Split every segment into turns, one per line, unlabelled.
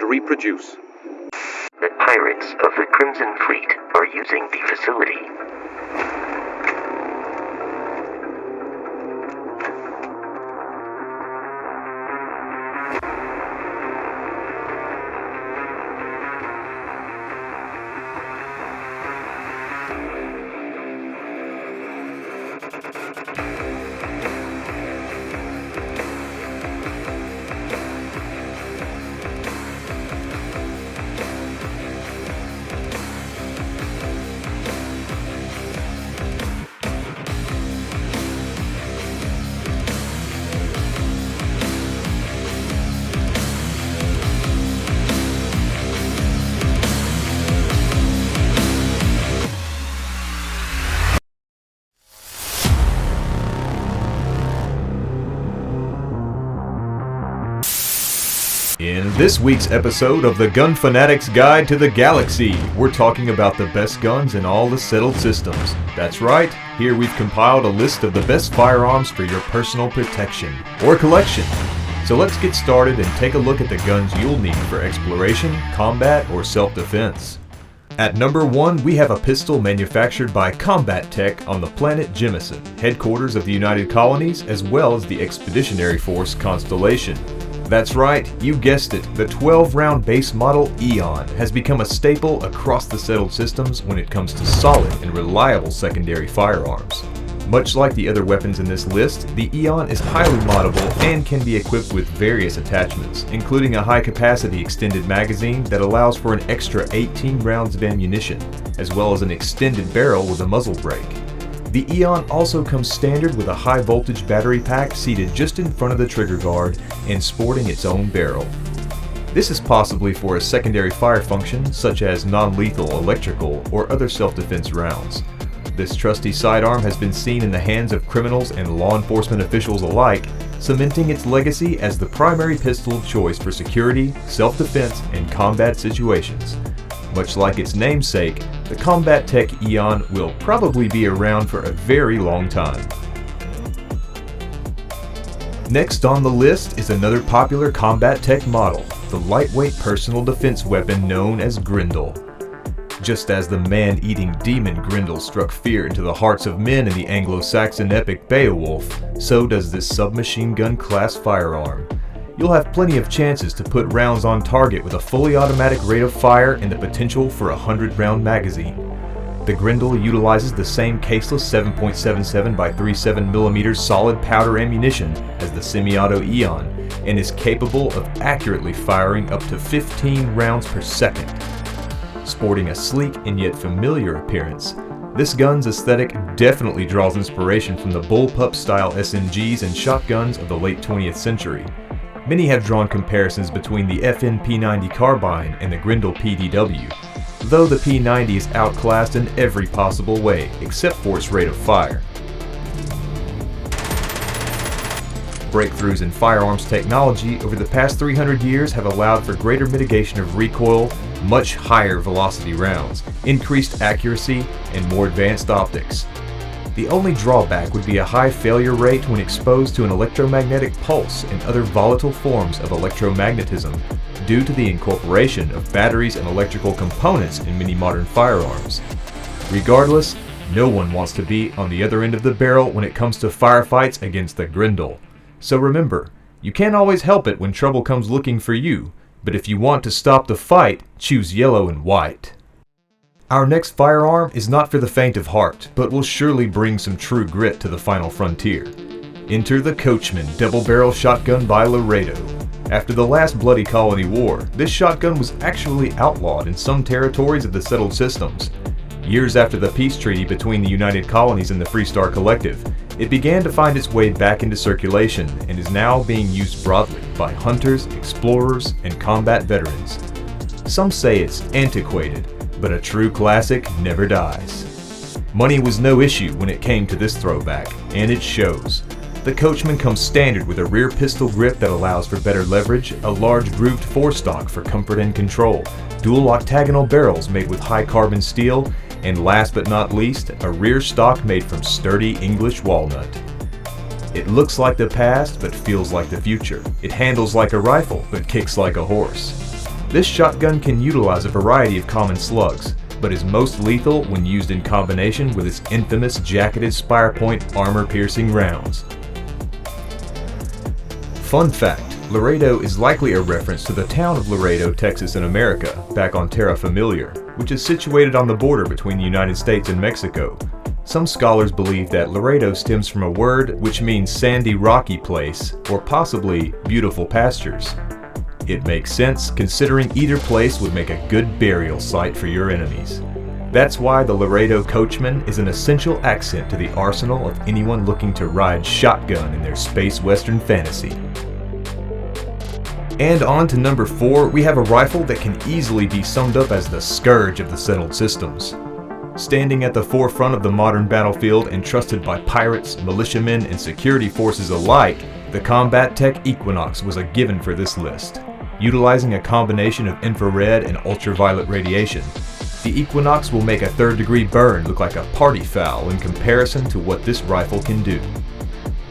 reproduce.
The pirates of the Crimson Fleet are using the facility.
In this week's episode of the Gun Fanatic's Guide to the Galaxy, we're talking about the best guns in all the settled systems. That's right, here we've compiled a list of the best firearms for your personal protection, or collection. So let's get started and take a look at the guns you'll need for exploration, combat, or self-defense. At number 1, we have a pistol manufactured by Combatech on the planet Jemison, headquarters of the United Colonies, as well as the Expeditionary Force Constellation. That's right, you guessed it, the 12-round base model Eon has become a staple across the settled systems when it comes to solid and reliable secondary firearms. Much like the other weapons in this list, the Eon is highly moddable and can be equipped with various attachments, including a high-capacity extended magazine that allows for an extra 18 rounds of ammunition, as well as an extended barrel with a muzzle brake. The Eon also comes standard with a high-voltage battery pack seated just in front of the trigger guard and sporting its own barrel. This is possibly for a secondary fire function such as non-lethal electrical or other self-defense rounds. This trusty sidearm has been seen in the hands of criminals and law enforcement officials alike, cementing its legacy as the primary pistol of choice for security, self-defense, and combat situations. Much like its namesake, the Combatech Eon will probably be around for a very long time. Next on the list is another popular Combatech model, the lightweight personal defense weapon known as Grendel. Just as the man-eating demon Grendel struck fear into the hearts of men in the Anglo-Saxon epic Beowulf, so does this submachine gun class firearm. You'll have plenty of chances to put rounds on target with a fully automatic rate of fire and the potential for a 100-round magazine. The Grendel utilizes the same caseless 7.77 by 37mm solid powder ammunition as the semi-auto Eon and is capable of accurately firing up to 15 rounds per second. Sporting a sleek and yet familiar appearance, this gun's aesthetic definitely draws inspiration from the bullpup-style SMGs and shotguns of the late 20th century. Many have drawn comparisons between the FN P90 carbine and the Grendel PDW, though the P90 is outclassed in every possible way except for its rate of fire. Breakthroughs in firearms technology over the past 300 years have allowed for greater mitigation of recoil, much higher velocity rounds, increased accuracy, and more advanced optics. The only drawback would be a high failure rate when exposed to an electromagnetic pulse and other volatile forms of electromagnetism due to the incorporation of batteries and electrical components in many modern firearms. Regardless, no one wants to be on the other end of the barrel when it comes to firefights against the Grendel. So remember, you can't always help it when trouble comes looking for you, but if you want to stop the fight, choose yellow and white. Our next firearm is not for the faint of heart, but will surely bring some true grit to the final frontier. Enter the Coachman double-barrel shotgun by Laredo. After the last Bloody Colony War, this shotgun was actually outlawed in some territories of the settled systems. Years after the peace treaty between the United Colonies and the Freestar Collective, it began to find its way back into circulation and is now being used broadly by hunters, explorers, and combat veterans. Some say it's antiquated, but a true classic never dies. Money was no issue when it came to this throwback, and it shows. The Coachman comes standard with a rear pistol grip that allows for better leverage, a large grooved forestock for comfort and control, dual octagonal barrels made with high carbon steel, and last but not least, a rear stock made from sturdy English walnut. It looks like the past but feels like the future. It handles like a rifle but kicks like a horse. This shotgun can utilize a variety of common slugs, but is most lethal when used in combination with its infamous jacketed spire point armor-piercing rounds. Fun fact, Laredo is likely a reference to the town of Laredo, Texas in America, back on Terra Familiar, which is situated on the border between the United States and Mexico. Some scholars believe that Laredo stems from a word which means sandy rocky place, or possibly beautiful pastures. It makes sense considering either place would make a good burial site for your enemies. That's why the Laredo Coachman is an essential accent to the arsenal of anyone looking to ride shotgun in their space western fantasy. And on to number 4, we have a rifle that can easily be summed up as the scourge of the settled systems. Standing at the forefront of the modern battlefield and trusted by pirates, militiamen, and security forces alike, the Combatech Equinox was a given for this list. Utilizing a combination of infrared and ultraviolet radiation, the Equinox will make a third-degree burn look like a party foul in comparison to what this rifle can do.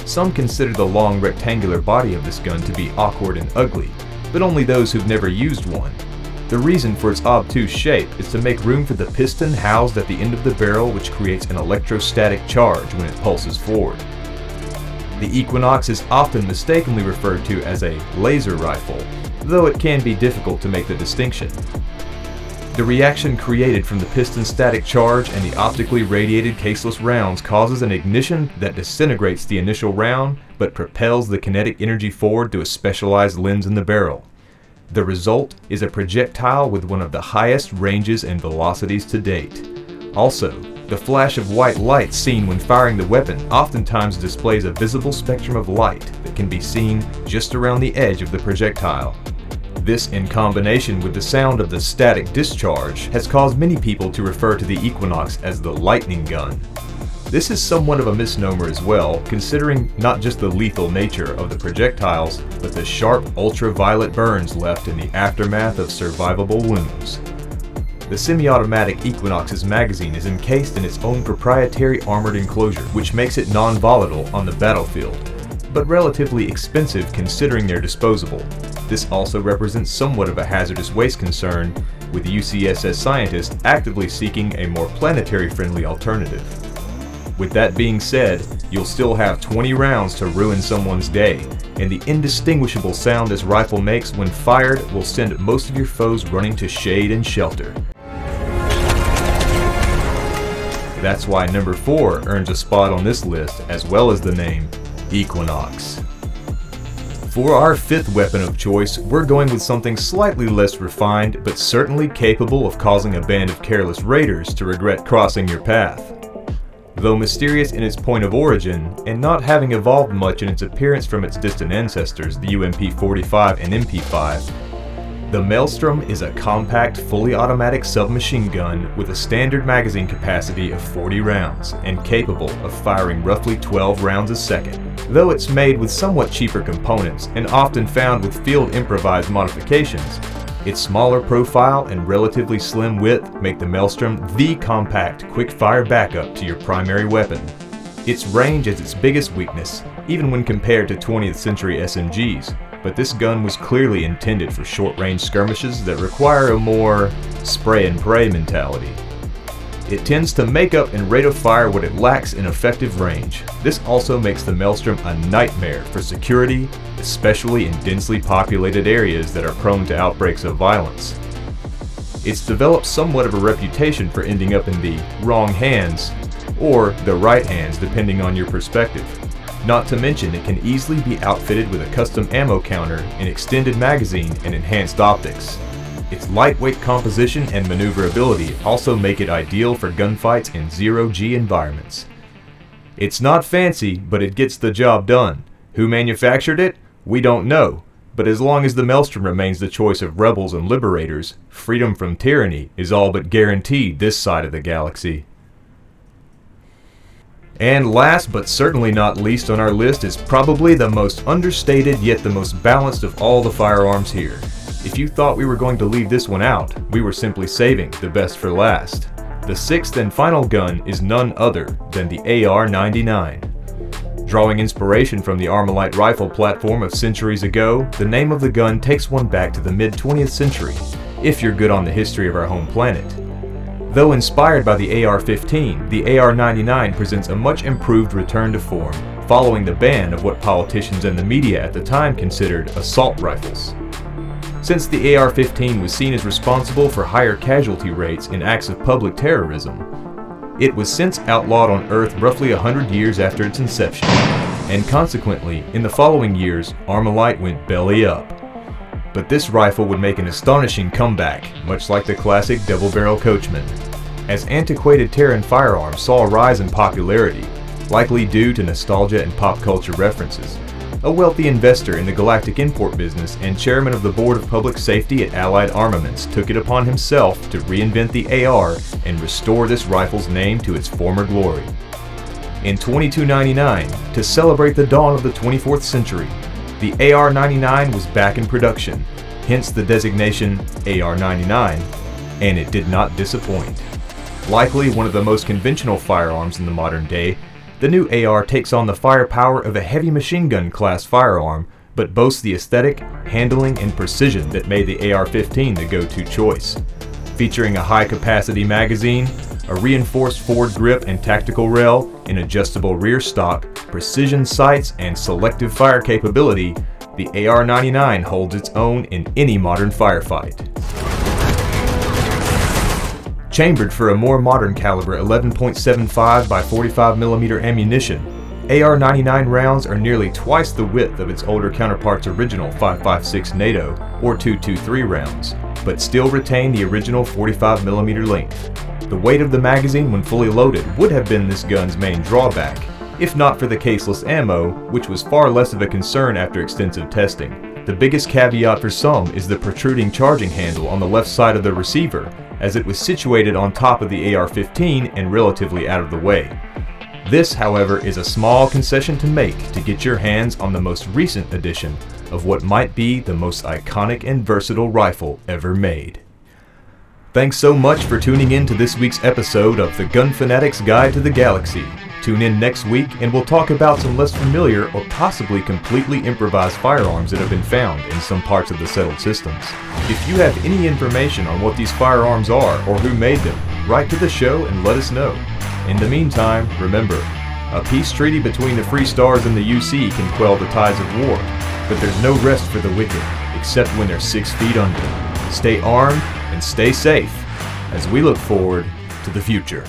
Some consider the long rectangular body of this gun to be awkward and ugly, but only those who've never used one. The reason for its obtuse shape is to make room for the piston housed at the end of the barrel, which creates an electrostatic charge when it pulses forward. The Equinox is often mistakenly referred to as a laser rifle, though it can be difficult to make the distinction. The reaction created from the piston static charge and the optically radiated caseless rounds causes an ignition that disintegrates the initial round, but propels the kinetic energy forward to a specialized lens in the barrel. The result is a projectile with one of the highest ranges and velocities to date. Also, the flash of white light seen when firing the weapon oftentimes displays a visible spectrum of light that can be seen just around the edge of the projectile. This, in combination with the sound of the static discharge, has caused many people to refer to the Equinox as the lightning gun. This is somewhat of a misnomer as well, considering not just the lethal nature of the projectiles, but the sharp ultraviolet burns left in the aftermath of survivable wounds. The semi-automatic Equinox's magazine is encased in its own proprietary armored enclosure, which makes it non-volatile on the battlefield, but relatively expensive considering they're disposable. This also represents somewhat of a hazardous waste concern, with UCSS scientists actively seeking a more planetary-friendly alternative. With that being said, you'll still have 20 rounds to ruin someone's day, and the indistinguishable sound this rifle makes when fired will send most of your foes running to shade and shelter. That's why number 4 earns a spot on this list, as well as the name Equinox. For our 5th weapon of choice, we're going with something slightly less refined, but certainly capable of causing a band of careless raiders to regret crossing your path. Though mysterious in its point of origin, and not having evolved much in its appearance from its distant ancestors, the UMP-45 and MP-5, the Maelstrom is a compact, fully automatic submachine gun with a standard magazine capacity of 40 rounds and capable of firing roughly 12 rounds a second. Though it's made with somewhat cheaper components and often found with field improvised modifications, its smaller profile and relatively slim width make the Maelstrom the compact, quick-fire backup to your primary weapon. Its range is its biggest weakness, even when compared to 20th century SMGs, but this gun was clearly intended for short-range skirmishes that require a more spray-and-pray mentality. It tends to make up and rate of fire what it lacks in effective range. This also makes the Maelstrom a nightmare for security, especially in densely populated areas that are prone to outbreaks of violence. It's developed somewhat of a reputation for ending up in the wrong hands, or the right hands depending on your perspective. Not to mention it can easily be outfitted with a custom ammo counter, an extended magazine, and enhanced optics. Its lightweight composition and maneuverability also make it ideal for gunfights in zero-G environments. It's not fancy, but it gets the job done. Who manufactured it? We don't know, but as long as the Maelstrom remains the choice of rebels and liberators, freedom from tyranny is all but guaranteed this side of the galaxy. And last but certainly not least on our list is probably the most understated yet the most balanced of all the firearms here. If you thought we were going to leave this one out, we were simply saving the best for last. The 6th and final gun is none other than the AR-99. Drawing inspiration from the Armalite rifle platform of centuries ago, the name of the gun takes one back to the mid-20th century, if you're good on the history of our home planet. Though inspired by the AR-15, the AR-99 presents a much improved return to form, following the ban of what politicians and the media at the time considered assault rifles. Since the AR-15 was seen as responsible for higher casualty rates in acts of public terrorism, it was since outlawed on Earth roughly 100 years after its inception, and consequently, in the following years, Armalite went belly up. But this rifle would make an astonishing comeback, much like the classic double-barrel Coachman, as antiquated Terran firearms saw a rise in popularity, likely due to nostalgia and pop culture references. A wealthy investor in the galactic import business and chairman of the Board of Public Safety at Allied Armaments took it upon himself to reinvent the AR and restore this rifle's name to its former glory. In 2299, to celebrate the dawn of the 24th century, the AR-99 was back in production, hence the designation AR-99, and it did not disappoint. Likely one of the most conventional firearms in the modern day, the new AR takes on the firepower of a heavy machine gun class firearm, but boasts the aesthetic, handling, and precision that made the AR-15 the go-to choice. Featuring a high-capacity magazine, a reinforced forward grip and tactical rail, an adjustable rear stock, precision sights, and selective fire capability, the AR-99 holds its own in any modern firefight. Chambered for a more modern caliber 11.75 by 45mm ammunition, AR-99 rounds are nearly twice the width of its older counterpart's original 5.56 NATO or 2.23 rounds, but still retain the original 45mm length. The weight of the magazine when fully loaded would have been this gun's main drawback, if not for the caseless ammo, which was far less of a concern after extensive testing. The biggest caveat for some is the protruding charging handle on the left side of the receiver, as it was situated on top of the AR-15 and relatively out of the way. This, however, is a small concession to make to get your hands on the most recent edition of what might be the most iconic and versatile rifle ever made. Thanks so much for tuning in to this week's episode of the Gun Fanatic's Guide to the Galaxy. Tune in next week and we'll talk about some less familiar or possibly completely improvised firearms that have been found in some parts of the settled systems. If you have any information on what these firearms are or who made them, write to the show and let us know. In the meantime, remember, a peace treaty between the Free Stars and the UC can quell the tides of war, but there's no rest for the wicked, except when they're 6 feet under. Stay armed and stay safe as we look forward to the future.